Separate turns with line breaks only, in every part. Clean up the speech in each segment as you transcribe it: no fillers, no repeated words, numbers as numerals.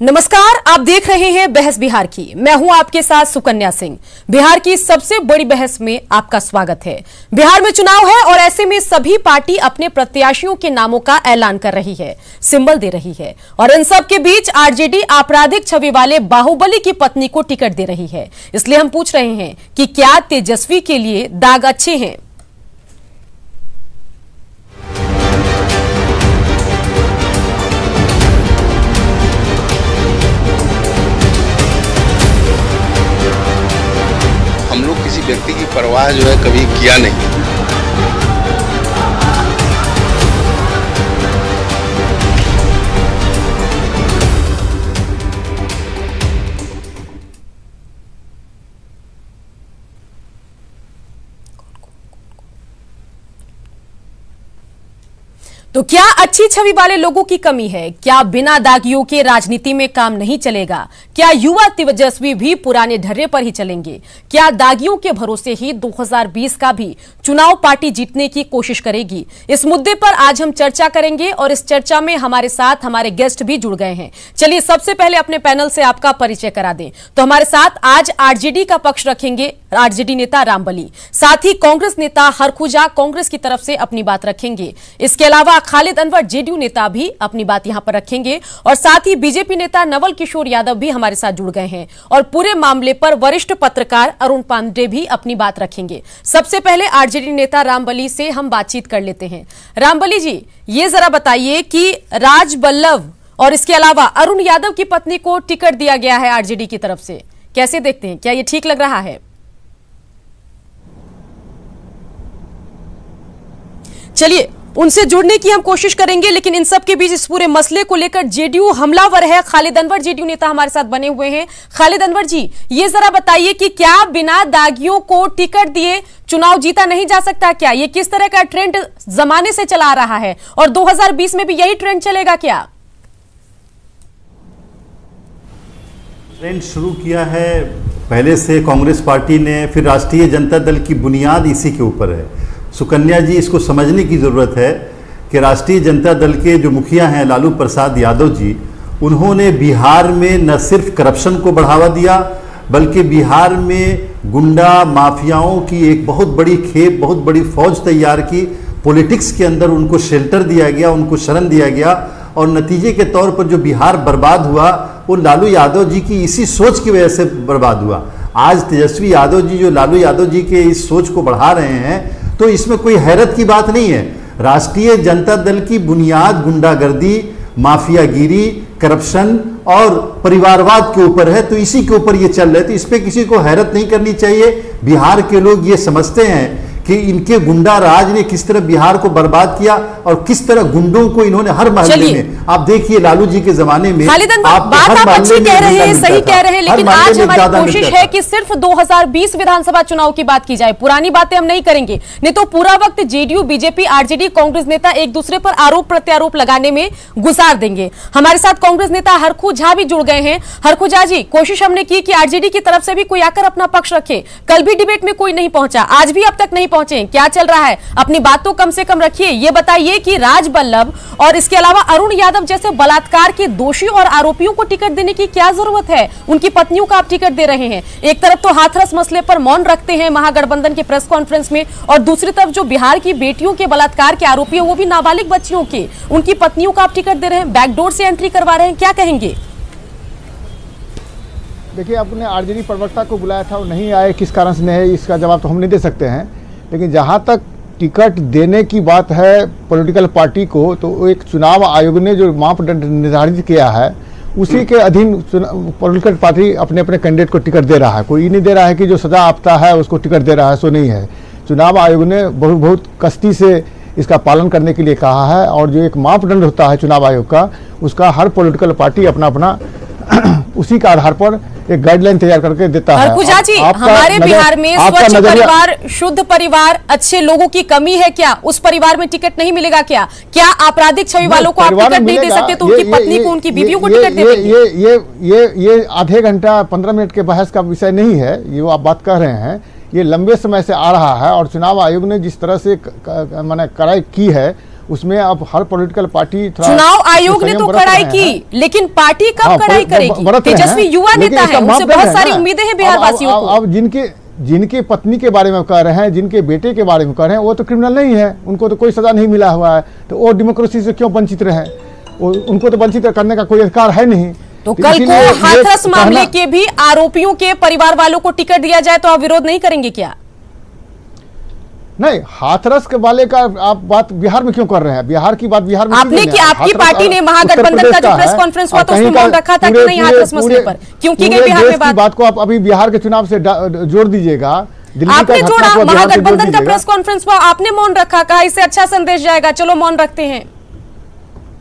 नमस्कार, आप देख रहे हैं बहस बिहार की। मैं हूं आपके साथ सुकन्या सिंह। बिहार की सबसे बड़ी बहस में आपका स्वागत है। बिहार में चुनाव है और ऐसे में सभी पार्टी अपने प्रत्याशियों के नामों का ऐलान कर रही है, सिंबल दे रही है और इन सब के बीच आरजेडी आपराधिक छवि वाले बाहुबली की पत्नी को टिकट दे रही है। इसलिए हम पूछ रहे हैं कि क्या तेजस्वी के लिए दाग अच्छे हैं?
हम लोग किसी व्यक्ति की परवाह जो है कभी किया नहीं।
तो क्या अच्छी छवि वाले लोगों की कमी है? क्या बिना दागियों के राजनीति में काम नहीं चलेगा? क्या युवा तेजस्वी भी पुराने ढर्रे पर ही चलेंगे? क्या दागियों के भरोसे ही 2020 का भी चुनाव पार्टी जीतने की कोशिश करेगी? इस मुद्दे पर आज हम चर्चा करेंगे और इस चर्चा में हमारे साथ हमारे गेस्ट भी जुड़ गए हैं। चलिए सबसे पहले अपने पैनल से आपका परिचय करा दें। तो हमारे साथ आज आरजेडी का पक्ष रखेंगे आरजेडी नेता रामबली, साथ ही कांग्रेस नेता हरखुजा कांग्रेस की तरफ से अपनी बात रखेंगे। इसके अलावा खालिद अनवर जेडीयू नेता भी अपनी बात यहां पर रखेंगे और साथ ही बीजेपी नेता नवल किशोर यादव भी हमारे साथ जुड़ गए हैं और पूरे मामले पर वरिष्ठ पत्रकार अरुण पांडे भी अपनी बात रखेंगे। सबसे पहले आरजेडी नेता रामबली से हम बातचीत कर लेते हैं। रामबली जी, ये जरा बताइए कि राज बल्लभ और इसके अलावा अरुण यादव की पत्नी को टिकट दिया गया है आरजेडी की तरफ से, कैसे देखते हैं? क्या ये ठीक लग रहा है? चलिए उनसे जुड़ने की हम कोशिश करेंगे, लेकिन इन सब के बीच इस पूरे मसले को लेकर जेडीयू हमलावर है। खालिद अनवर जेडीयू नेता हमारे साथ बने हुए हैं। खालिद अनवर जी, ये जरा बताइए कि क्या बिना दागियों को टिकट दिए चुनाव जीता नहीं जा सकता? क्या ये किस तरह का ट्रेंड जमाने से चला आ रहा है और 2020 में भी यही ट्रेंड चलेगा क्या?
ट्रेंड शुरू किया है पहले से कांग्रेस पार्टी ने, फिर राष्ट्रीय जनता दल की बुनियाद इसी के ऊपर है। सुकन्या जी, इसको समझने की ज़रूरत है कि राष्ट्रीय जनता दल के जो मुखिया हैं लालू प्रसाद यादव जी, उन्होंने बिहार में न सिर्फ करप्शन को बढ़ावा दिया बल्कि बिहार में गुंडा माफियाओं की एक बहुत बड़ी खेप, बहुत बड़ी फौज तैयार की। पॉलिटिक्स के अंदर उनको शेल्टर दिया गया, उनको शरण दिया गया और नतीजे के तौर पर जो बिहार बर्बाद हुआ वो लालू यादव जी की इसी सोच की वजह से बर्बाद हुआ। आज तेजस्वी यादव जी जो लालू यादव जी के इस सोच को बढ़ा रहे हैं, तो इसमें कोई हैरत की बात नहीं है। राष्ट्रीय जनता दल की बुनियाद गुंडागर्दी, माफियागिरी, करप्शन और परिवारवाद के ऊपर है, तो इसी के ऊपर ये चल रहे। तो इस पे किसी को हैरत नहीं करनी चाहिए। बिहार के लोग ये समझते हैं कि इनके गुंडा राज ने किस तरह बिहार को बर्बाद किया और किस तरह गुंडों को इन्होंने हर मोहल्ले में, आप देखिए लालू जी के जमाने में,
बात आप अच्छी कह रहे हैं, सही कह रहे हैं, लेकिन आज हमारी कोशिश है कि सिर्फ 2020 विधानसभा चुनाव की बात की जाए, पुरानी बातें हम नहीं करेंगे। नहीं तो पूरा वक्त जेडीयू, बीजेपी, आरजेडी, कांग्रेस नेता एक दूसरे पर आरोप प्रत्यारोप लगाने में गुजार देंगे। हमारे साथ कांग्रेस नेता हरखुजा भी जुड़ गए हैं। हरखुजा जी, कोशिश हमने की कि आरजेडी की तरफ से भी कोई आकर अपना पक्ष रखे। कल भी डिबेट में कोई नहीं पहुंचा, आज भी अब तक नहीं पहुंचे। क्या चल रहा है? अपनी बात तो कम से कम रखिए। ये बताइए कि राज बल्लभ और इसके अलावा अरुण यादव जैसे बलात्कार के दोषी और आरोपियों को टिकट देने की क्या जरूरत है? उनकी पत्नियों का आप टिकट दे रहे हैं। एक तरफ तो हाथरस मसले पर मौन रखते हैं महागठबंधन के प्रेस कॉन्फ्रेंस में, और दूसरी तरफ जो बिहार की बेटियों के बलात्कार के आरोपी है, वो भी नाबालिग बच्चियों के, उनकी पत्नियों का आप टिकट दे रहे हैं, बैकडोर से एंट्री करवा रहे हैं। क्या कहेंगे?
देखिए, आपने आरजेडी प्रवक्ता को बुलाया था, वो नहीं आए, किस कारण से नहीं है इसका जवाब तो हम नहीं दे सकते हैं। लेकिन जहाँ तक टिकट देने की बात है पॉलिटिकल पार्टी को, तो एक चुनाव आयोग ने जो मापदंड निर्धारित किया है उसी के अधीन पॉलिटिकल पार्टी अपने अपने कैंडिडेट को टिकट दे रहा है। कोई नहीं दे रहा है कि जो सजा आपता है उसको टिकट दे रहा है, सो नहीं है। चुनाव आयोग ने बहुत कस्ती से इसका पालन करने के लिए कहा है और जो एक मापदंड होता है चुनाव आयोग का, उसका हर पॉलिटिकल पार्टी अपना अपना उसी के आधार पर एक गाइडलाइन तैयार करके देता है।
हरखुजा जी, हमारे बिहार में स्वच्छ परिवार, शुद्ध परिवार, अच्छे लोगों की कमी है क्या? उस परिवार में टिकट नहीं मिलेगा क्या? क्या आपराधिक छवि वालों को आप टिकट नहीं दे सकते तो उनकी पत्नी को, उनकी बीवियों को टिकट दे देंगे? ये आधे घंटा 15 मिनट के बहस का विषय नहीं है, ये आप बात कह रहे हैं। ये लंबे समय से आ रहा है और चुनाव आयोग ने जिस तरह से मैंने कड़ाई की है
उसमें अब हर पॉलिटिकल पार्टी
चुनाव आयोग ने तो कड़ाई की, लेकिन पार्टी कब कड़ाई करेगी? तेजस्वी युवा नेता है, उनसे बहुत सारी उम्मीदें हैं बिहार वासियों को।
अब जिनके पत्नी के बारे में कह रहे हैं, जिनके बेटे के बारे में कह रहे हैं, वो तो क्रिमिनल नहीं है, उनको तो कोई सजा नहीं मिला हुआ है, तो वो डेमोक्रेसी से क्यों वंचित रहे? उनको तो वंचित करने का कोई अधिकार है नहीं।
तो कल को हाथरस मामले के भी आरोपियों के परिवार वालों को टिकट दिया जाए तो आप विरोध नहीं करेंगे क्या?
नहीं, हाथरस के वाले का आप बात बिहार में क्यों कर रहे हैं? बिहार की बात बिहार में
आपने कि आपकी पार्टी ने महागठबंधन का जो प्रेस कॉन्फ्रेंस हुआ तो उसमें मौन रखा था कि नहीं हाथरस मसले पर क्यों की गई बिहार में बात
को आप अभी बिहार के चुनाव से जोड़ दीजिएगा।
आपने जोड़ा, महागठबंधन का प्रेस कॉन्फ्रेंस हुआ, आपने मौन रखा, कहा इससे अच्छा संदेश जाएगा, चलो मौन रखते हैं।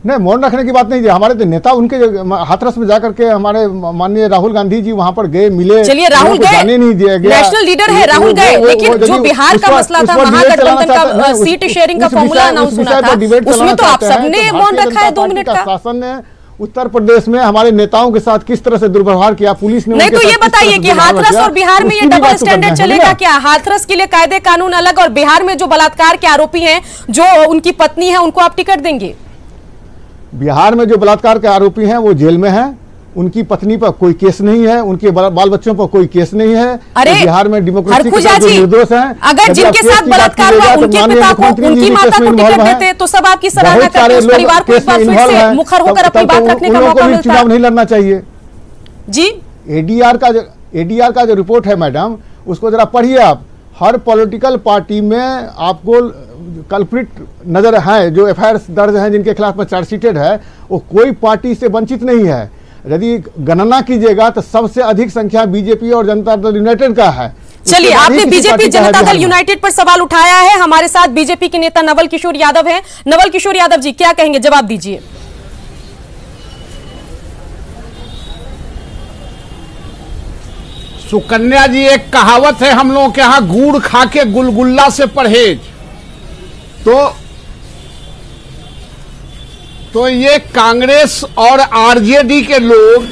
नहीं, मौन रखने की बात नहीं है। हमारे नेता उनके हाथरस में जाकर के हमारे माननीय राहुल गांधी जी वहां पर गए, मिले।
चलिए, राहुल गए,
जाने नहीं दिया गया,
नेशनल लीडर है, राहुल गए, लेकिन जो बिहार का मसला था, महागठबंधन का सीट शेयरिंग का फॉर्मूला अनाउंस होना था, उसमें तो आप सबने मौन रखा है 2 मिनट का।
शासन ने उत्तर प्रदेश में हमारे नेताओं के साथ किस तरह से दुर्व्यवहार किया, पुलिस ने
नहीं, तो ये बताइए कि हाथरस और बिहार में ये डबल स्टैंडर्ड चलेगा क्या? हाथरस के लिए कायदे कानून अलग और बिहार में जो बलात्कार के आरोपी हैं, जो उनकी पत्नी है, उनको आप टिकट देंगे?
बिहार में जो बलात्कार के आरोपी हैं वो जेल में हैं, उनकी पत्नी पर कोई केस नहीं है, उनके बाल बच्चों पर कोई केस नहीं है।
अरे
बिहार में डेमोक्रेसी के जो निर्दोष हैं,
अगर जिनके साथ बलात्कार हुआ उनके पिता को, उनकी माता को टिकट देते तो सब आपकी सराहना करते, उस परिवार को एक बार फिर से मुखर होकर अपनी बात रखने का मौका मिलता।
चुनाव नहीं लड़ना चाहिए
जी।
एडीआर का जो रिपोर्ट है मैडम, उसको जरा पढ़िए आप। हर पॉलिटिकल पार्टी में आपको कल्प्रिट नजर है, जो एफआईआर दर्ज हैं, जिनके खिलाफ में चार्जशीटेड है, वो कोई पार्टी से वंचित नहीं है। यदि गणना कीजिएगा तो सबसे अधिक संख्या बीजेपी और जनता दल यूनाइटेड का है।
चलिए, आपने बीजेपी जनता दल यूनाइटेड पर सवाल उठाया है। हमारे साथ बीजेपी के नेता नवल किशोर यादव हैं। नवल किशोर यादव जी, क्या कहेंगे? जवाब दीजिए।
सुकन्या जी, एक कहावत है हम लोगों के यहाँ, गुड़ खा के गुलगुल्ला से परहेज। तो ये कांग्रेस और आरजेडी के लोग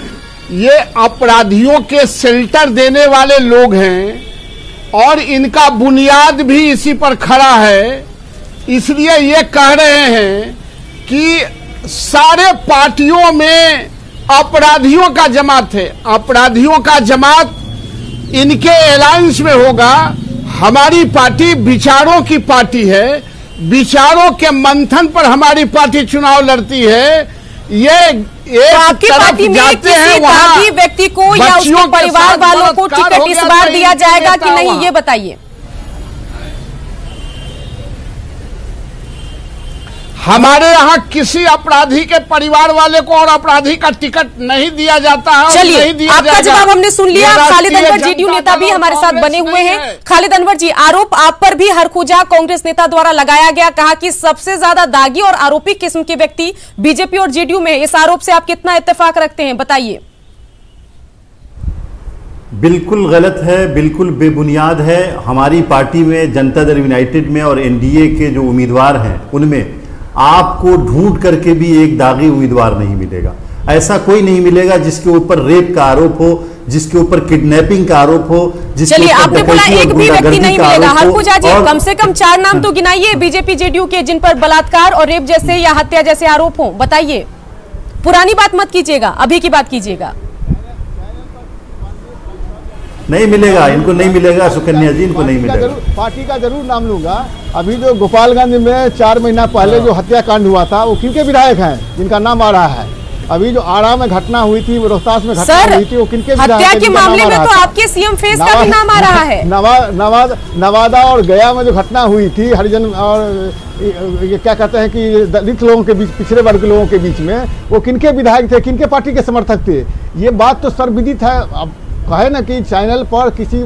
ये अपराधियों के शेल्टर देने वाले लोग हैं और इनका बुनियाद भी इसी पर खड़ा है। इसलिए ये कह रहे हैं कि सारे पार्टियों में अपराधियों का जमात है, अपराधियों का जमात इनके अलायंस में होगा। हमारी पार्टी विचारों की पार्टी है, विचारों के मंथन पर हमारी पार्टी चुनाव लड़ती है। ये
तो आपकी पार्टी में किसी दागी व्यक्ति को या उसके परिवार वालों को टिकट इस बार दिया जाएगा कि नहीं, ये बताइए।
हमारे यहाँ किसी अपराधी के परिवार वाले को और अपराधी का टिकट नहीं दिया जाता है।
चलिए, आपका जवाब हमने सुन लिया। खालिद अनवर जेडीयू नेता भी हमारे साथ बने हुए हैं। खालिद अनवर जी, आरोप आप पर भी हरखुजा कांग्रेस नेता द्वारा लगाया गया, कहा कि सबसे ज्यादा दागी और आरोपी किस्म के व्यक्ति बीजेपी और जेडीयू में। इस आरोप से आप कितना इत्तेफाक रखते हैं, बताइए।
बिल्कुल गलत है, बिल्कुल बेबुनियाद है। हमारी पार्टी में, जनता दल यूनाइटेड में और एनडीए के जो उम्मीदवार हैं उनमें आपको ढूंढ करके भी एक दागी उम्मीदवार नहीं मिलेगा। ऐसा कोई नहीं मिलेगा जिसके ऊपर रेप का आरोप हो, जिसके ऊपर किडनैपिंग का आरोप हो,
चलिए, आपने बोला एक भी व्यक्ति नहीं मिलेगा। हरखुजा जी, कम से कम 4 नाम तो गिनाइए बीजेपी जेडीयू के जिन पर बलात्कार और रेप जैसे या हत्या जैसे आरोप हो, बताइए। पुरानी बात मत कीजिएगा, अभी की बात कीजिएगा।
नहीं मिलेगा, इनको नहीं मिलेगा सुकन्या जी, इनको नहीं मिलेगा।
पार्टी का जरूर नाम लूंगा। अभी जो गोपालगंज में 4 महीना पहले जो हत्याकांड हुआ था, वो किनके विधायक हैं जिनका नाम आ रहा है? अभी जो आरा में घटना हुई थी, रोहतास में घटना हुई थी, वो किनके
हत्या के मामले में तो आपके सीएम फेस का भी नाम आ रहा है।
नवादा और गया में जो घटना हुई थी, हरिजन और ये क्या कहते हैं कि दलित लोगों के बीच, पिछड़े वर्ग के लोगों के बीच में, वो किनके विधायक थे, किनके पार्टी के समर्थक थे? ये बात तो सर्वविदित है। अब कहे ना कि चैनल पर किसी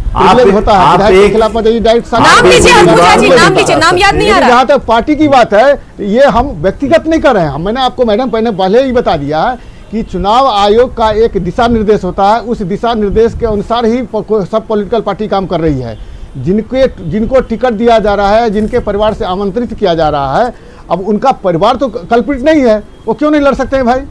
होता है,
नाम लीजिए हरखुजा जी, नाम लीजिए, नाम याद नहीं आ रहा।
जहाँ तक पार्टी की बात है, ये हम व्यक्तिगत नहीं कर रहे हैं। मैंने आपको मैडम पहले ही बता दिया है कि चुनाव आयोग का एक दिशा निर्देश होता है, उस दिशा निर्देश के अनुसार ही सब पॉलिटिकल पार्टी काम कर रही है। जिनको टिकट दिया जा रहा है, जिनके परिवार से आमंत्रित किया जा रहा है, अब उनका परिवार तो कल्प्रिट नहीं है, वो क्यों नहीं लड़ सकते हैं भाई?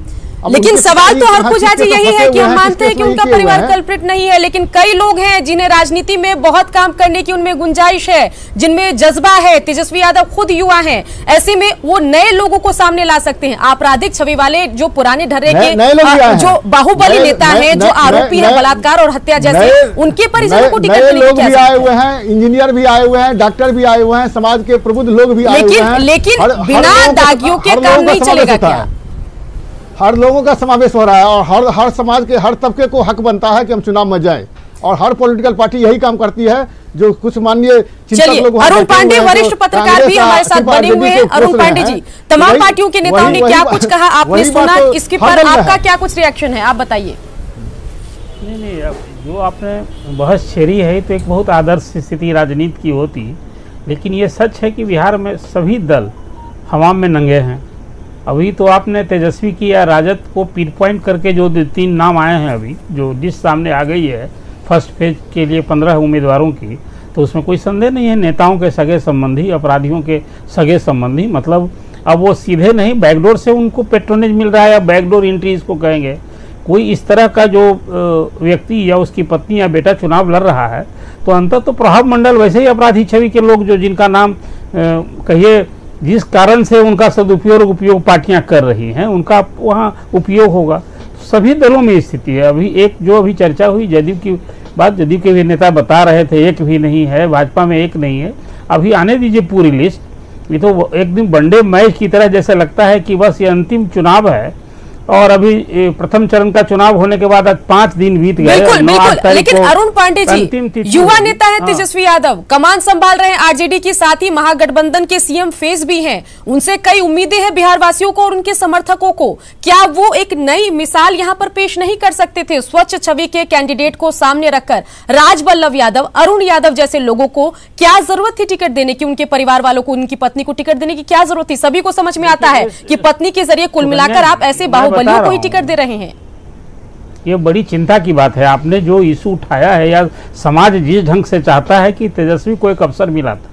लेकिन सवाल तो हर कुछ आज यही है कि हम मानते हैं कि उनका परिवार कल्प्रिट नहीं है, लेकिन कई लोग हैं जिन्हें राजनीति में बहुत काम करने की उनमें गुंजाइश है, जिनमें जज्बा है। तेजस्वी यादव खुद युवा हैं, ऐसे में वो नए लोगों को सामने ला सकते हैं। आपराधिक छवि वाले जो पुराने ढर्रे के जो बाहुबली नेता हैं, जो आरोपी है बलात्कार और हत्या जैसे, उनके परिजनों को टिकट
लोग भी आए हुए हैं, इंजीनियर भी आए हुए हैं, डॉक्टर भी आए हुए हैं, समाज के प्रबुद्ध लोग भी आए हुए हैं।
लेकिन बिना दागियों के काम नहीं चलेगा क्या?
हर लोगों का समावेश हो रहा है और हर समाज के हर तबके को हक बनता है कि हम चुनाव में जाएं, और हर पॉलिटिकल पार्टी यही काम करती है। जो कुछ माननीय चिंतक लोग,
अरुण पांडे वरिष्ठ पत्रकार भी हमारे साथ बने हुए हैं। अरुण पांडे जी, तमाम पार्टियों के नेताओं ने क्या कुछ कहा, आपने सुना, इसके पर आपका क्या कुछ रिएक्शन है, आप बताइए।
नहीं, जो आपने बहस छेड़ी है तो एक बहुत आदर्श स्थिति राजनीति की होती, लेकिन ये सच है कि बिहार में सभी दल हवा में नंगे हैं। अभी तो आपने तेजस्वी की या राजद को पिन पॉइंट करके जो 3 नाम आए हैं, अभी जो लिस्ट सामने आ गई है फर्स्ट फेज के लिए 15 उम्मीदवारों की, तो उसमें कोई संदेह नहीं है नेताओं के सगे संबंधी, अपराधियों के सगे संबंधी। मतलब अब वो सीधे नहीं, बैकडोर से उनको पेट्रोनेज मिल रहा है, या बैकडोर एंट्री इसको कहेंगे। कोई इस तरह का जो व्यक्ति या उसकी पत्नी या बेटा चुनाव लड़ रहा है, तो अंततः तो प्रभाव मंडल वैसे ही अपराधी छवि के लोग जो जिनका नाम कहिए जिस कारण से उनका उपयोग पार्टियां कर रही हैं, उनका वहाँ उपयोग होगा। सभी दलों में स्थिति है। अभी चर्चा हुई जदयू की बात, जदयू के भी नेता बता रहे थे एक भी नहीं है, भाजपा में एक नहीं है। अभी आने दीजिए पूरी लिस्ट। ये तो एक दिन वनडे मैच की तरह जैसे लगता है कि बस ये अंतिम चुनाव है, और अभी प्रथम चरण का चुनाव होने के बाद आज 5 दिन बीत गए।
बिल्कुल, लेकिन अरुण पांडे जी युवा नेता है तेजस्वी यादव, कमान संभाल रहे हैं आरजेडी के, साथ ही महागठबंधन के सीएम फेस भी हैं। उनसे कई उम्मीदें हैं बिहार वासियों को और उनके समर्थकों को। क्या वो एक नई मिसाल यहां पर पेश नहीं कर सकते थे? स्वच्छ छवि के कैंडिडेट को सामने रखकर राजबल्लभ यादव, अरुण यादव जैसे लोगों को क्या जरूरत थी टिकट देने की? उनके परिवार वालों को, उनकी पत्नी को टिकट देने की क्या जरूरत थी? सभी को समझ में आता है कि पत्नी के जरिए कुल मिलाकर आप ऐसे बाहुबलियों को ही टिकट दे रहे हैं।
ये बड़ी चिंता की बात है। आपने जो इशू उठाया है, या समाज जिस ढंग से चाहता है कि तेजस्वी को एक अवसर मिला था,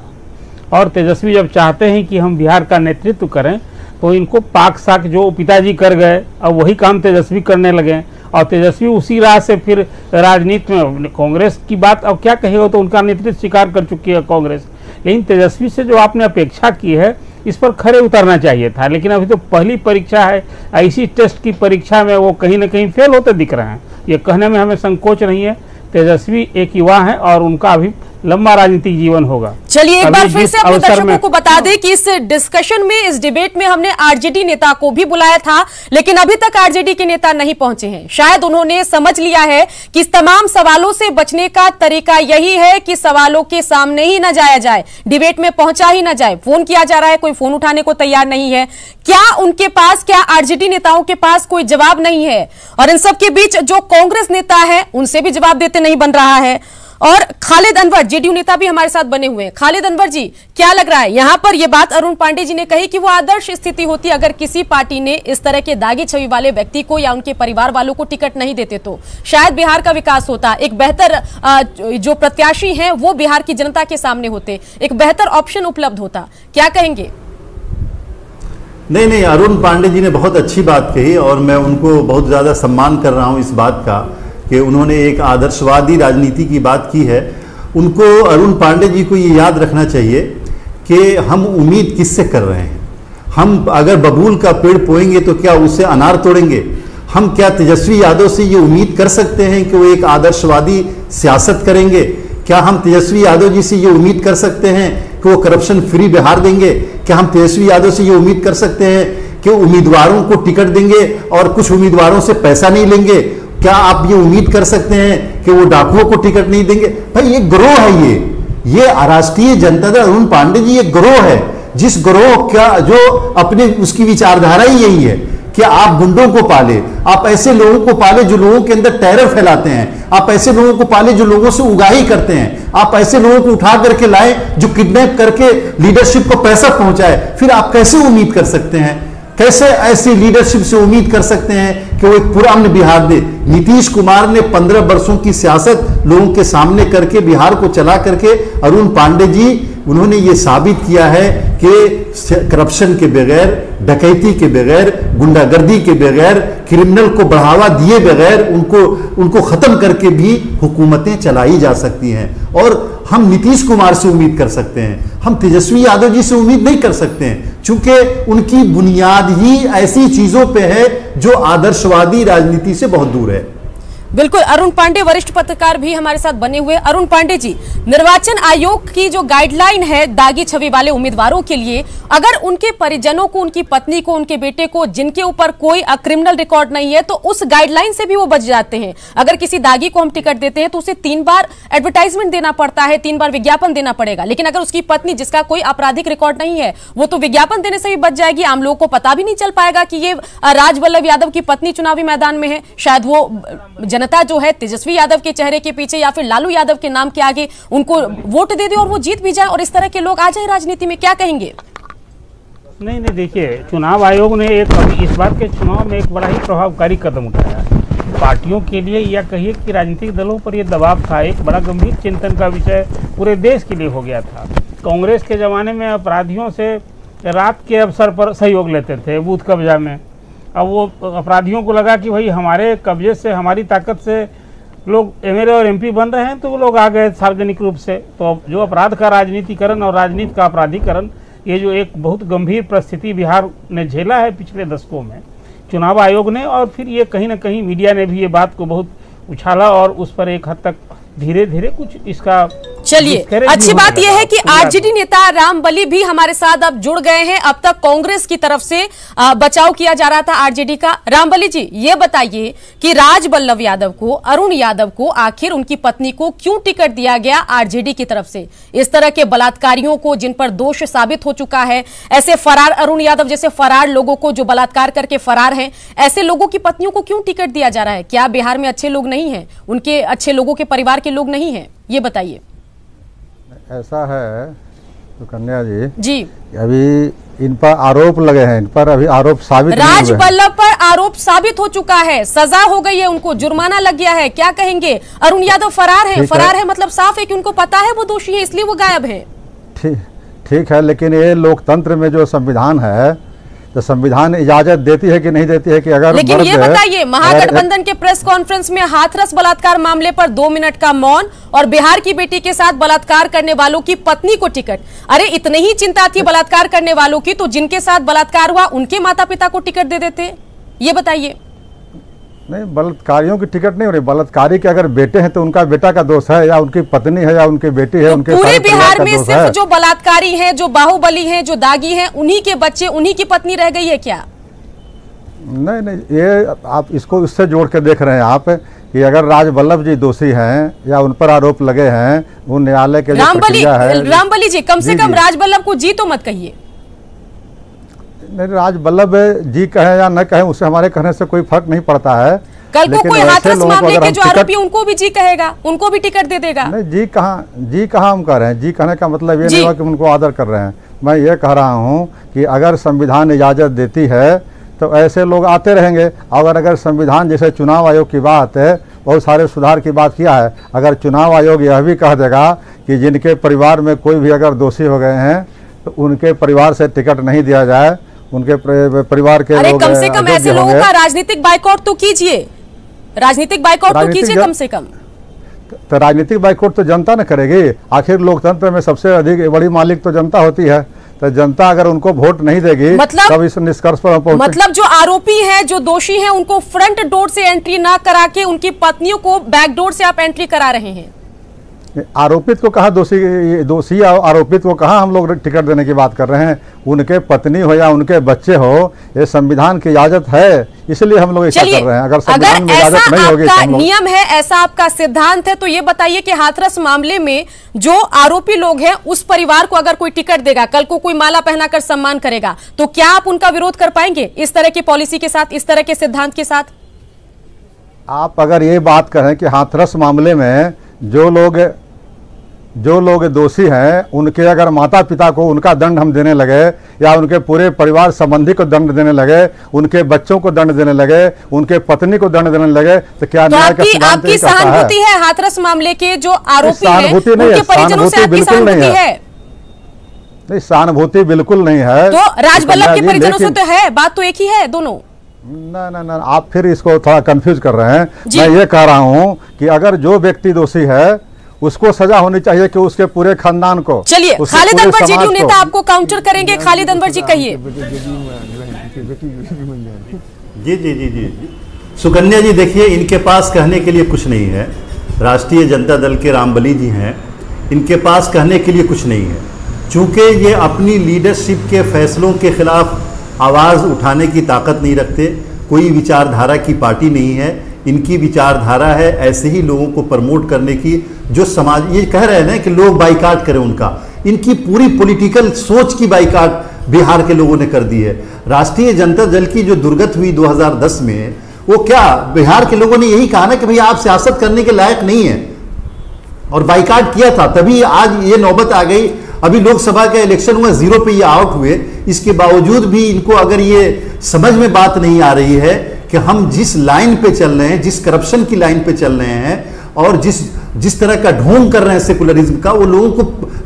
और तेजस्वी जब चाहते हैं कि हम बिहार का नेतृत्व करें, तो इनको पाक साक जो पिताजी कर गए, अब वही काम तेजस्वी करने लगे, और तेजस्वी उसी राह से फिर राजनीति में कांग्रेस की बात अब क्या कहेगा, तो उनका नेतृत्व स्वीकार कर चुकी है कांग्रेस। लेकिन तेजस्वी से जो आपने अपेक्षा की है, इस पर खरे उतरना चाहिए था। लेकिन अभी तो पहली परीक्षा है, ऐसी टेस्ट की परीक्षा में वो कहीं ना कहीं फेल होते दिख रहे हैं। ये कहने में हमें संकोच नहीं है। तेजस्वी एक युवा है और उनका अभी लंबा राजनीतिक जीवन होगा।
चलिए एक बार फिर से अपने दर्शकों को बता दें कि इस डिस्कशन में, इस डिबेट में हमने आरजेडी नेता को भी बुलाया था, लेकिन अभी तक आरजेडी के नेता नहीं पहुंचे हैं। शायद उन्होंने समझ लिया है कि इस तमाम सवालों से बचने का तरीका यही है कि सवालों के सामने ही न जाया जाए, डिबेट में पहुंचा ही न जाए। फोन किया जा रहा है, कोई फोन उठाने को तैयार नहीं है। क्या उनके पास, क्या आरजेडी नेताओं के पास कोई जवाब नहीं है? और इन सबके बीच जो कांग्रेस नेता है उनसे भी जवाब देते नहीं बन रहा है। और खालिद अनवर जेडीयू नेता भी हमारे साथ बने हुए हैं। खालिद अनवर जी, क्या लग रहा है यहां पर? यह बात अरुण पांडे जी ने कही कि वो आदर्श स्थिति होती अगर किसी पार्टी ने इस तरह के दागी छवि वाले व्यक्ति को या उनके परिवार वालों को टिकट नहीं देते, तो शायद बिहार का विकास होता, एक बेहतर जो प्रत्याशी हैं वो बिहार की जनता के सामने होते, एक बेहतर ऑप्शन उपलब्ध होता। क्या कहेंगे?
नहीं, अरुण पांडे जी ने बहुत अच्छी बात कही, और मैं उनको बहुत ज़्यादा सम्मान कर रहा हूँ इस बात का कि उन्होंने एक आदर्शवादी राजनीति की बात की है। उनको, अरुण पांडे जी को ये याद रखना चाहिए कि हम उम्मीद किससे कर रहे हैं। हम अगर बबूल का पेड़ बोएंगे तो क्या उससे अनार तोड़ेंगे? हम क्या तेजस्वी यादव से ये उम्मीद कर सकते हैं कि वो एक आदर्शवादी सियासत करेंगे? क्या हम तेजस्वी यादव जी से ये उम्मीद कर सकते हैं कि वो करप्शन फ्री बिहार देंगे? क्या हम तेजस्वी यादव से ये उम्मीद कर सकते हैं कि उम्मीदवारों को टिकट देंगे और कुछ उम्मीदवारों से पैसा नहीं लेंगे? क्या आप ये उम्मीद कर सकते हैं कि वो डाकुओं को टिकट नहीं देंगे? भाई ये गिरोह है, ये राष्ट्रीय जनता दल अरुण पांडे जी ये गिरोह है, जिस गिरोह का जो अपने उसकी विचारधारा ही यही है कि आप गुंडों को पाले, आप ऐसे लोगों को पाले जो लोगों के अंदर टेरर फैलाते हैं, आप ऐसे लोगों को पाले जो लोगों से उगाही करते हैं, आप ऐसे लोगों को उठा करके लाए जो किडनैप करके लीडरशिप को पैसा पहुंचाए। फिर आप कैसे उम्मीद कर सकते हैं, कैसे ऐसी लीडरशिप से उम्मीद कर सकते हैं कि वो एक पुरान बिहार दे? नीतीश कुमार ने 15 वर्षों की सियासत लोगों के सामने करके बिहार को चला करके अरुण पांडे जी उन्होंने ये साबित किया है कि करप्शन के बगैर डकैती के बगैर, गुंडागर्दी के बगैर, क्रिमिनल को बढ़ावा दिए बगैर उनको खत्म करके भी हुकूमतें चलाई जा सकती हैं। और हम नीतीश कुमार से उम्मीद कर सकते हैं, हम तेजस्वी यादव जी से उम्मीद नहीं कर सकते हैं, क्योंकि उनकी बुनियाद ही ऐसी चीजों पे है जो आदर्शवादी राजनीति से बहुत दूर है।
बिल्कुल। अरुण पांडे वरिष्ठ पत्रकार भी हमारे साथ बने हुए। अरुण पांडे जी, निर्वाचन आयोग की जो गाइडलाइन है दागी छवि वाले उम्मीदवारों के लिए, अगर उनके परिजनों को, उनकी पत्नी को, उनके बेटे को, जिनके ऊपर कोई क्रिमिनल रिकॉर्ड नहीं है, तो उस गाइडलाइन से भी वो बच जाते हैं। अगर किसी दागी को हम टिकट देते हैं तो उसे 3 बार एडवर्टाइजमेंट देना पड़ता है, 3 बार विज्ञापन देना पड़ेगा। लेकिन अगर उसकी पत्नी, जिसका कोई आपराधिक रिकॉर्ड नहीं है, वो तो विज्ञापन देने से भी बच जाएगी। आम लोगों को पता भी नहीं चल पाएगा कि ये राजवल्लभ यादव की पत्नी चुनावी मैदान में है। शायद वो जनता जो है तेजस्वी यादव के चेहरे के पीछे या फिर लालू यादव के नाम के आगे उनको वोट दे दे और वो जीत भी जाए और इस तरह के लोग आ जाए राजनीति में। क्या कहेंगे?
नहीं, देखिए, चुनाव आयोग ने इस बार के चुनाव में एक बड़ा ही प्रभावकारी कदम उठाया। पार्टियों के लिए या कहिए कि राजनीतिक दलों पर यह दबाव था, एक बड़ा गंभीर चिंतन का विषय पूरे देश के लिए हो गया था। कांग्रेस के जमाने में अपराधियों से रात के अवसर पर सहयोग लेते थे बूथ कब्जा में। अब वो अपराधियों को लगा कि भाई हमारे कब्जे से, हमारी ताकत से लोग एमएलए और एमपी बन रहे हैं, तो वो लोग आ गए सार्वजनिक रूप से। तो जो अपराध का राजनीतिकरण और राजनीति का अपराधीकरण, ये जो एक बहुत गंभीर परिस्थिति बिहार ने झेला है पिछले दशकों में, चुनाव आयोग ने और फिर ये कहीं ना कहीं मीडिया ने भी ये बात को बहुत उछाला और उस पर एक हद तक धीरे धीरे कुछ इसका।
चलिए, अच्छी बात यह है कि आरजेडी नेता रामबली भी हमारे साथ अब जुड़ गए हैं। अब तक कांग्रेस की तरफ से बचाव किया जा रहा था आरजेडी का। रामबली जी, ये बताइए कि राजवल्लभ यादव को, अरुण यादव को आखिर उनकी पत्नी को क्यों टिकट दिया गया आरजेडी की तरफ से? इस तरह के बलात्कारियों को, जिन पर दोष साबित हो चुका है, ऐसे फरार अरुण यादव जैसे फरार लोगों को जो बलात्कार करके फरार हैं, ऐसे लोगों की पत्नियों को क्यों टिकट दिया जा रहा है? क्या बिहार में अच्छे लोग नहीं हैं, उनके अच्छे लोगों के परिवार के लोग नहीं हैं? ये बताइए।
ऐसा है सुकन्या
जी,
अभी इन पर आरोप लगे हैं, इन पर अभी आरोप साबित नहीं हुए हैं।
राजवल्लभ पर आरोप साबित हो चुका है, सजा हो गई है, उनको जुर्माना लग गया है। क्या कहेंगे? अरुण यादव फरार है। फरार है मतलब साफ है कि उनको पता है वो दोषी है, इसलिए वो गायब है।
ठीक है, लेकिन ये लोकतंत्र में जो संविधान है, तो संविधान इजाजत देती है कि नहीं देती है कि अगर,
लेकिन ये बताइए, महागठबंधन के प्रेस कॉन्फ्रेंस में हाथरस बलात्कार मामले पर 2 मिनट का मौन और बिहार की बेटी के साथ बलात्कार करने वालों की पत्नी को टिकट। अरे इतनी ही चिंता थी बलात्कार करने वालों की, तो जिनके साथ बलात्कार हुआ उनके माता पिता को टिकट दे देते। ये बताइए।
नहीं, बलात्कारियों की टिकट नहीं हो रही। बलात्कारी के अगर बेटे हैं तो उनका बेटा का दोष है, या उनकी पत्नी है, या उनकी बेटी है, उनके
पूरे बिहार में सिर्फ जो बलात्कारी हैं, जो बाहुबली हैं, जो दागी हैं, उन्हीं के बच्चे, उन्हीं की पत्नी रह गई है क्या?
नहीं, ये आप इसको इससे जोड़ के देख रहे हैं आप कि अगर राजवल्लभ जी दोषी हैं या उन पर आरोप लगे हैं, वो न्यायालय के जो प्रक्रिया है।
रामबली जी, कम से कम राजवल्लभ को जी तो मत कहिए।
नहीं, राजवल्लभ जी कहे या न कहे, उससे हमारे कहने से कोई फर्क नहीं पड़ता है।
कल को कोई हाथरस मामले के जो आरोपी, उनको भी जी कहेगा, उनको भी टिकट दे देगा।
नहीं, जी कहाँ हम कह रहे हैं। जी कहने का मतलब ये नहीं हुआ कि उनको आदर कर रहे हैं। मैं ये कह रहा हूँ कि अगर संविधान इजाजत देती है तो ऐसे लोग आते रहेंगे। अगर संविधान, जैसे चुनाव आयोग की बात है, बहुत सारे सुधार की बात किया है, अगर चुनाव आयोग यह भी कह देगा कि जिनके परिवार में कोई भी अगर दोषी हो गए हैं तो उनके परिवार से टिकट नहीं दिया जाए, उनके परिवार के लोग,
कम से कम ऐसे लोगों का राजनीतिक बाइकआउट तो कीजिए, राजनीतिक बाइकआउट तो कीजिए कम से कम।
तो राजनीतिक बाइकआउट तो जनता न करेगी। आखिर लोकतंत्र में सबसे अधिक बड़ी मालिक तो जनता होती है। तो जनता अगर उनको वोट नहीं देगी,
मतलब
तब इस निष्कर्ष पर पहुंचे।
मतलब जो आरोपी हैं, जो दोषी हैं, उनको फ्रंट डोर से एंट्री ना करा के उनकी पत्नियों को बैक डोर से आप एंट्री करा रहे हैं।
आरोपित को कहा दोषी आरोपित को कहा हम लोग टिकट देने की बात कर रहे हैं। उनके पत्नी हो या उनके बच्चे हो, ये संविधान की इजाजत है, इसलिए हम लोग ऐसा कर रहे हैं। अगर संविधान में इजाजत नहीं होगी,
आपका नियम है, ऐसा आपका सिद्धांत है, तो ये बताइए कि हाथरस मामले में जो आरोपी लोग हैं, उस परिवार को अगर कोई टिकट देगा, कल को कोई माला पहनाकर सम्मान करेगा, तो क्या आप उनका विरोध कर पाएंगे इस तरह की पॉलिसी के साथ, इस तरह के सिद्धांत के साथ?
आप अगर ये बात करें कि हाथरस मामले में जो लोग दोषी हैं, उनके अगर माता पिता को उनका दंड हम देने लगे, या उनके पूरे परिवार संबंधी को दंड देने लगे, उनके बच्चों को दंड देने लगे, उनके पत्नी को दंड देने लगे, तो क्या न्याय का सिद्धांत
आपकी सहानुभूति है हाथरस मामले के जो आरोपी हैं, उनके परिजनों से आपकी सहानुभूति है?
नहीं, सहानुभूति बिल्कुल नहीं है।
तो राजबल्लभ के परिजनों से
लेकिन
तो है, बात तो एक ही है दोनों।
ना ना ना, आप फिर इसको थोड़ा कंफ्यूज कर रहे हैं।
जी।
मैं ये कह रहा हूँ कि अगर जो व्यक्ति दोषी है उसको सजा होनी चाहिए कि उसके पूरे खानदान को।
चलिए,
उसके
खालिद
पूरे
अनवर
समाज
जेडीयू
को।
नेता आपको काउंटर करेंगे। खालिद अनवर जी कहिए।
जी जी जी जी सुकन्या जी, देखिए, इनके पास कहने के लिए कुछ नहीं है। राष्ट्रीय जनता दल के रामबली जी हैं, इनके पास कहने के लिए कुछ नहीं है। चूंकि ये अपनी लीडरशिप के फैसलों के खिलाफ आवाज़ उठाने की ताकत नहीं रखते, कोई विचारधारा की पार्टी नहीं है। इनकी विचारधारा है ऐसे ही लोगों को प्रमोट करने की, जो समाज, ये कह रहे हैं ना कि लोग बाइकाट करें उनका, इनकी पूरी पॉलिटिकल सोच की बाइकाट बिहार के लोगों ने कर दी है। राष्ट्रीय जनता दल की जो दुर्गत हुई 2010 में, वो क्या बिहार के लोगों ने यही कहा ना कि भाई आप सियासत करने के लायक नहीं है, और बाइकाट किया था। तभी आज ये नौबत आ गई। अभी लोकसभा का इलेक्शन हुआ, 0 पे ये आउट हुए। इसके बावजूद भी इनको अगर ये समझ में बात नहीं आ रही है कि हम जिस लाइन पे चल रहे हैं, जिस करप्शन की लाइन पे चल रहे हैं, और जिस तरह का ढोंग कर रहे हैं सेकुलरिज्म का, वो लोगों को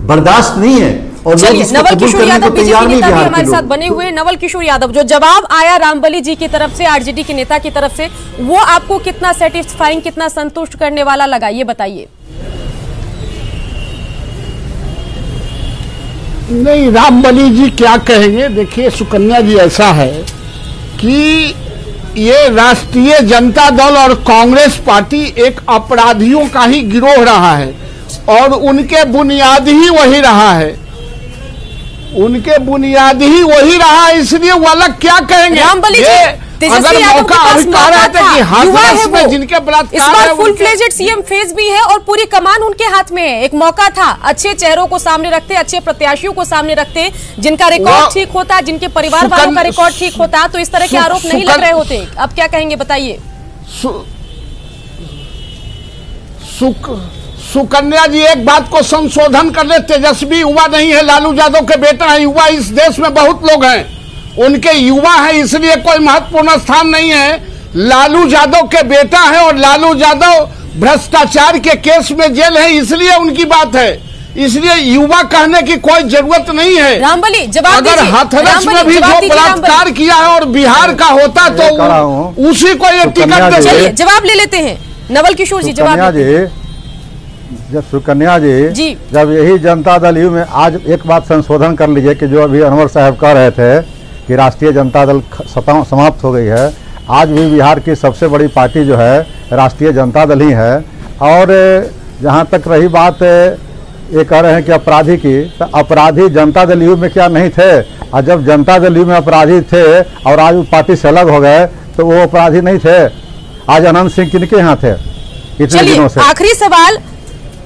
बर्दाश्त नहीं है। और
चलिए, नवल किशोर यादव बीजेपी
नहीं
नेता भी
बिहार
हमारे
के
साथ
लोग।
बने हुए। नवल किशोर यादव, जो जवाब आया रामबली जी की तरफ से, आरजेडी के नेता की तरफ से, वो आपको कितना सेटिस्फाइंग, कितना संतुष्ट करने वाला लगा, ये बताइए।
नहीं, रामबली जी क्या कहेंगे। देखिए सुकन्या जी, ऐसा है कि ये राष्ट्रीय जनता दल और कांग्रेस पार्टी एक अपराधियों का ही गिरोह रहा है, और उनके बुनियाद ही वही रहा है, उनके बुनियाद ही वही रहा है। इसलिए वो अलग क्या कहेंगे।
रामबली जी,
अगर मौका अभी कह रहे थे कि हाथरस में जिनके
इस
बलात्कार
बार
है,
फुल
उनके-
फ्लेजेड सीएम फेज भी है और पूरी कमान उनके हाथ में है। एक मौका था, अच्छे चेहरों को सामने रखते, अच्छे प्रत्याशियों को सामने रखते, जिनका रिकॉर्ड ठीक होता, जिनके परिवार वालों का रिकॉर्ड ठीक होता, तो इस तरह के आरोप नहीं लग रहे होते। अब क्या कहेंगे, बताइए।
सुकन्या जी, एक बात को संशोधन कर ले, तेजस्वी युवा नहीं है, लालू यादव के बेटा है। युवा इस देश में बहुत लोग हैं, उनके युवा है, इसलिए कोई महत्वपूर्ण स्थान नहीं है। लालू यादव के बेटा है, और लालू यादव भ्रष्टाचार के केस में जेल है, इसलिए उनकी बात है। इसलिए युवा कहने की कोई जरूरत नहीं है।
रामबली, जवाब
अगर
दीजिए।
हाथरस में
रामबली,
भी
जवाब
जो
दीजिए,
बलात्कार
रामबली।
किया है और बिहार का होता तो
कर रहा हूं।
उसी को ये
सुकन्या
टिकट
जी।
दे।
चलिए, जवाब ले लेते हैं। नवल किशोर जी, जवाब
सुकन्या
लेते हैं।
जी, जब सुकन्या
जी।
जी, जब यही जनता दल यू में आज एक बात संशोधन कर लीजिए कि जो अभी अनवर साहब कह रहे थे कि राष्ट्रीय जनता दल समाप्त हो गई है। आज भी बिहार की सबसे बड़ी पार्टी जो है राष्ट्रीय जनता दल ही है। और जहाँ तक रही बात ये कह रहे हैं कि अपराधी की, तो अपराधी जनता दल यू में क्या नहीं थे? और जब जनता दल यू में अपराधी थे और आज वो पार्टी से अलग हो गए, तो वो अपराधी नहीं थे। आज अनंत सिंह किनके यहाँ थे इतने
चलिए,
दिनों से?
आखिरी सवाल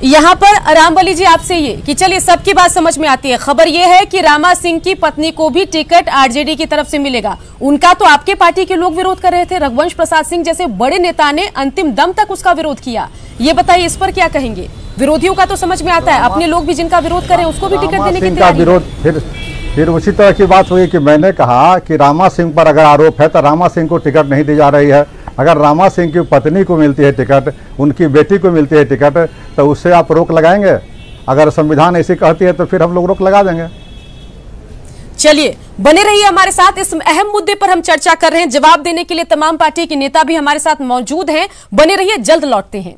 यहाँ पर रामबली जी आपसे ये कि चलिए, सबकी बात समझ में आती है। खबर ये है कि रामा सिंह की पत्नी को भी टिकट आरजेडी की तरफ से मिलेगा। उनका तो आपके पार्टी के लोग विरोध कर रहे थे, रघुवंश प्रसाद सिंह जैसे बड़े नेता ने अंतिम दम तक उसका विरोध किया। ये बताइए, इस पर क्या कहेंगे? विरोधियों का तो समझ में आता है, अपने लोग भी जिनका विरोध करें उसको भी टिकट देने की
का
तैयारी है।
विरोध फिर उसी तरह की बात हुई कि मैंने कहा कि रामा सिंह पर अगर आरोप है तो रामा सिंह को टिकट नहीं दी जा रही है। अगर रामा सिंह की पत्नी को मिलती है टिकट, उनकी बेटी को मिलती है टिकट, तो उससे आप रोक लगाएंगे? अगर संविधान ऐसी कहती है तो फिर हम लोग रोक लगा देंगे।
चलिए, बने रहिए हमारे साथ। इस अहम मुद्दे पर हम चर्चा कर रहे हैं। जवाब देने के लिए तमाम पार्टी के नेता भी हमारे साथ मौजूद हैं। बने रहिए, जल्द लौटते हैं।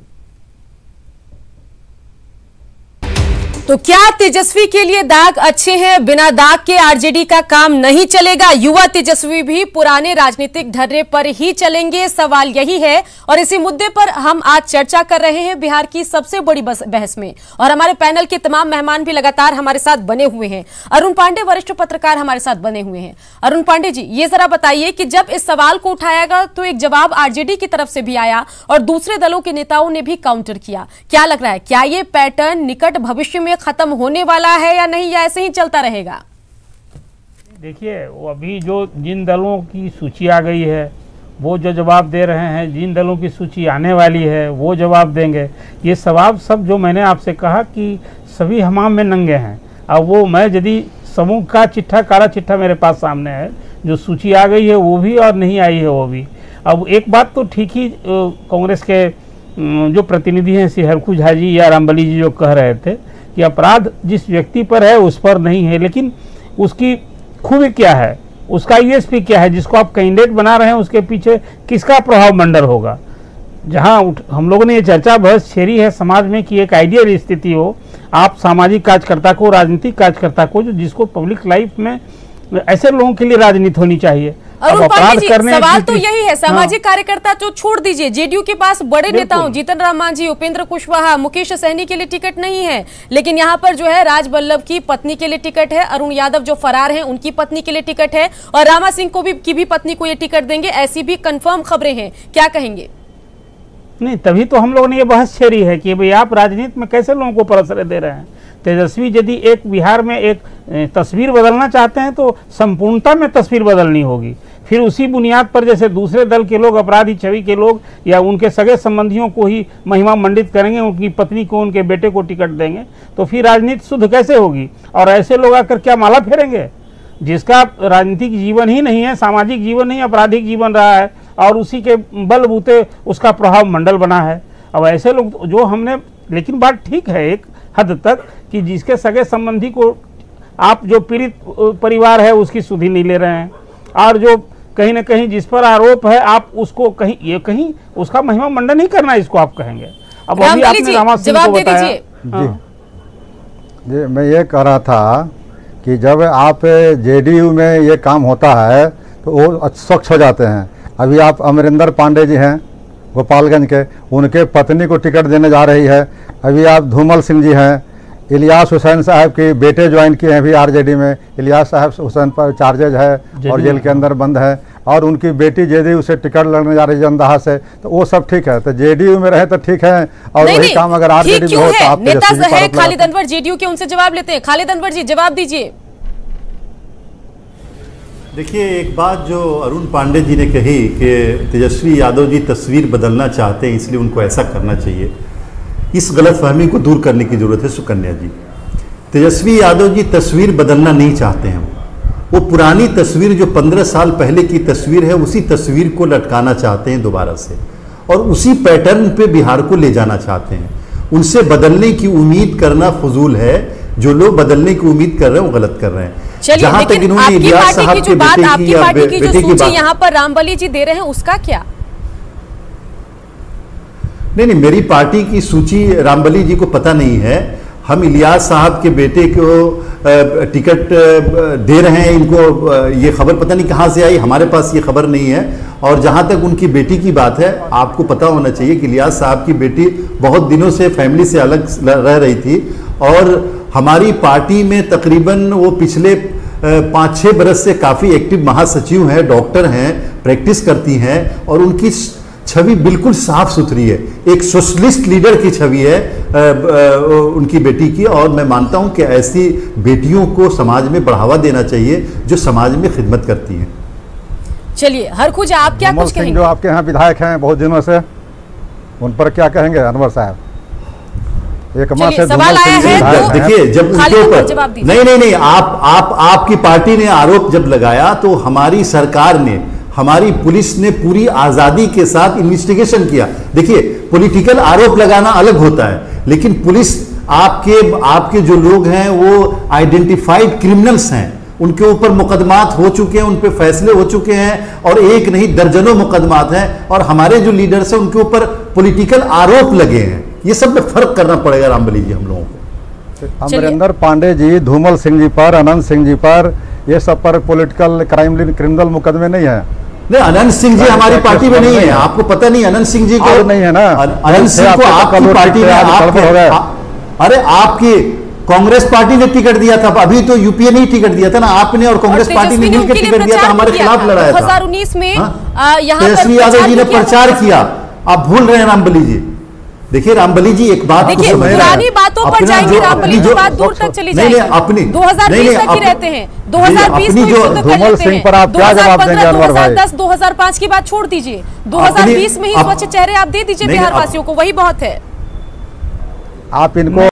तो क्या तेजस्वी के लिए दाग अच्छे हैं? बिना दाग के आरजेडी का काम नहीं चलेगा। युवा तेजस्वी भी पुराने राजनीतिक ढर्रे पर ही चलेंगे, सवाल यही है। और इसी मुद्दे पर हम आज चर्चा कर रहे हैं बिहार की सबसे बड़ी बहस में। और हमारे पैनल के तमाम मेहमान भी लगातार हमारे साथ बने हुए हैं। अरुण पांडे वरिष्ठ पत्रकार हमारे साथ बने हुए हैं। अरुण पांडे जी, ये जरा बताइए कि जब इस सवाल को उठाया गया तो एक जवाब आरजेडी की तरफ से भी आया और दूसरे दलों के नेताओं ने भी काउंटर किया। क्या लग रहा है, क्या ये पैटर्न निकट भविष्य में खत्म होने वाला है या नहीं, या ऐसे ही चलता रहेगा?
देखिए, वो अभी जो जिन दलों की सूची आ गई है वो जो जवाब दे रहे हैं, जिन दलों की सूची आने वाली है वो जवाब देंगे। ये सवाल सब जो मैंने आपसे कहा कि सभी हमाम में नंगे हैं। अब वो मैं यदि समूह का चिट्ठा, काला चिट्ठा मेरे पास सामने है, जो सूची आ गई है वो भी और नहीं आई है वो भी। अब एक बात तो ठीक ही कांग्रेस के जो प्रतिनिधि हैं श्री हरखू झा जी या रामबली जी जो कह रहे थे कि अपराध जिस व्यक्ति पर है उस पर नहीं है, लेकिन उसकी खूबी क्या है, उसका यूएसपी क्या है, जिसको आप कैंडिडेट बना रहे हैं उसके पीछे किसका प्रभाव मंडल होगा। जहां हम लोगों ने ये चर्चा बहस छेड़ी है समाज में कि एक आइडियल स्थिति हो, आप सामाजिक कार्यकर्ता को, राजनीतिक कार्यकर्ता को, जिसको पब्लिक लाइफ में ऐसे लोगों के लिए राजनीति होनी चाहिए।
अरुण पांडे जी, सवाल तो यही है, सामाजिक कार्यकर्ता तो छोड़ दीजिए, जेडीयू के पास बड़े नेताओं जीतन राम मांझी, उपेंद्र कुशवाहा, मुकेश सहनी के लिए टिकट नहीं है, लेकिन यहाँ पर जो है राज बल्लभ की पत्नी के लिए टिकट है, अरुण यादव जो फरार हैं उनकी पत्नी के लिए टिकट है, और रामा सिंह को भी पत्नी को ये टिकट देंगे, ऐसी भी कंफर्म खबरें हैं। क्या कहेंगे?
नहीं, तभी तो हम लोगों ने ये बहस छेड़ी है कि भाई आप राजनीति में कैसे लोगों को परसरे दे रहे हैं। तेजस्वी यदि एक बिहार में एक तस्वीर बदलना चाहते हैं तो संपूर्णता में तस्वीर बदलनी होगी। फिर उसी बुनियाद पर जैसे दूसरे दल के लोग, अपराधी छवि के लोग या उनके सगे संबंधियों को ही महिमा मंडित करेंगे, उनकी पत्नी को, उनके बेटे को टिकट देंगे, तो फिर राजनीति शुद्ध कैसे होगी? और ऐसे लोग आकर क्या माला फेरेंगे? जिसका राजनीतिक जीवन ही नहीं है, सामाजिक जीवन नहीं, आपराधिक जीवन रहा है और उसी के बलबूते उसका प्रभाव मंडल बना है। अब ऐसे लोग जो हमने, लेकिन बात ठीक है एक हद तक कि जिसके सगे संबंधी को आप, जो पीड़ित परिवार है उसकी सुधि नहीं ले रहे हैं, और जो कहीं ना कहीं जिस पर आरोप है आप उसको कहीं उसका महिमा मंडन नहीं करना, इसको आप कहेंगे। अब अभी आपने रामा सिंह को बताया।
जी, मैं ये कह रहा था कि जब आप जेडीयू में ये काम होता है तो वो स्वच्छ हो जाते हैं। अभी आप अमरिंदर पांडे जी हैं गोपालगंज के, उनके पत्नी को टिकट देने जा रही है। अभी आप धूमल सिंह जी हैं, इलियास हुसैन साहब के बेटे ज्वाइन किए हैं अभी आरजेडी में, इलियास साहब हुसैन पर चार्जेज है और जेल के अंदर बंद है, और उनकी बेटी जेडीयू से टिकट लड़ने जा रही है जनदाहा से, तो वो सब ठीक है। तो जेडीयू में रहे तो ठीक है, और वही काम अगर आरजेडी में हो तो आप
नेता है खालिद अनवर जेडीयू के, उनसे जवाब लेते हैं। खालिद अनवर जी, जवाब दीजिए।
देखिए, एक बात जो अरुण पांडे जी ने कही कि तेजस्वी यादव जी तस्वीर बदलना चाहते हैं इसलिए उनको ऐसा करना चाहिए, इस गलतफहमी को दूर करने की जरूरत है। सुकन्या जी, तेजस्वी यादव जी तस्वीर बदलना नहीं चाहते हैं, वो पुरानी तस्वीर जो 15 साल पहले की तस्वीर है उसी तस्वीर को लटकाना चाहते हैं दोबारा से, और उसी पैटर्न पे बिहार को ले जाना चाहते हैं। उनसे बदलने की उम्मीद करना फजूल है, जो लोग बदलने की उम्मीद कर रहे हैं वो गलत कर रहे हैं।
चलिए, लेकिन आपकी पार्टी की जो बात, आपकी पार्टी की जो सूची यहाँ पर रामबली जी दे रहे हैं उसका क्या?
नहीं, मेरी पार्टी की सूची रामबली जी को पता नहीं है। हम इलियास साहब के बेटे को टिकट दे रहे हैं, इनको ये खबर पता नहीं कहाँ से आई, हमारे पास ये खबर नहीं है। और जहाँ तक उनकी बेटी की बात है, आपको पता होना चाहिए कि इलियास साहब की बेटी बहुत दिनों से फैमिली से अलग रह रही थी, और हमारी पार्टी में तकरीबन वो पिछले 5-6 बरस से काफ़ी एक्टिव महासचिव हैं, डॉक्टर हैं, प्रैक्टिस करती हैं, और उनकी छवि बिल्कुल साफ सुथरी है, एक सोशलिस्ट लीडर की छवि है उनकी बेटी की। और मैं मानता हूं कि ऐसी बेटियों को समाज में बढ़ावा देना चाहिए जो समाज में खिदमत करती हैं।
चलिए, हर कुछ आप क्या कुछ कहेंगे?
जो आपके यहाँ विधायक हैं बहुत दिनों से, उन पर क्या कहेंगे अनवर साहब? एक माह से
सवाल आया है,
देखिए, जब उनके ऊपर नहीं, आपकी पार्टी ने आरोप जब लगाया तो हमारी सरकार ने, हमारी पुलिस ने पूरी आजादी के साथ इन्वेस्टिगेशन किया। देखिए, पॉलिटिकल आरोप लगाना अलग होता है, लेकिन पुलिस, आपके जो लोग हैं वो आइडेंटिफाइड क्रिमिनल्स हैं, उनके ऊपर मुकदमात हो चुके हैं, उन पे फैसले हो चुके हैं, और एक नहीं दर्जनों मुकदमात हैं, और हमारे जो लीडर्स हैं उनके ऊपर पॉलिटिकल आरोप लगे हैं। ये सब में फर्क करना पड़ेगा रामबली जी हम लोगों को।
अमरिंदर पांडे जी, धूमल सिंह जी पर, अनंत सिंह जी पर, ये सब पर पॉलिटिकल क्रिमिनल मुकदमे नहीं है।
नहीं, अनंत सिंह जी हमारी पार्टी में नहीं है, आपको पता नहीं अनंत सिंह जी को
नहीं है ना,
अनंत सिंह को आपकी पार्टी में, अरे आपकी कांग्रेस पार्टी ने टिकट दिया था, अभी तो यूपीए ने टिकट दिया था ना, आपने और कांग्रेस पार्टी ने मिलकर टिकट दिया था, हमारे खिलाफ लड़ाया था
2019 में।
तेजस्वी यादव जी ने प्रचार किया, आप भूल रहे हैं रामबली जी। देखिए रामबली जी, एक बात को समझ रहे हैं,
पुरानी बातों पर जाएंगे रामबली जी, बात दूर तक चली जाएगी।
अपनी
2020 तक ही रहते हैं, 2020 में
जो धूमल सिंह पर आप क्या जवाब देंगे अनवर भाई?
2010, 2005 की बात छोड़ दीजिए, 2020 में ही स्वच्छ चेहरे आप दे दीजिए बिहार वासियों को, वही बहुत है।
आप इनको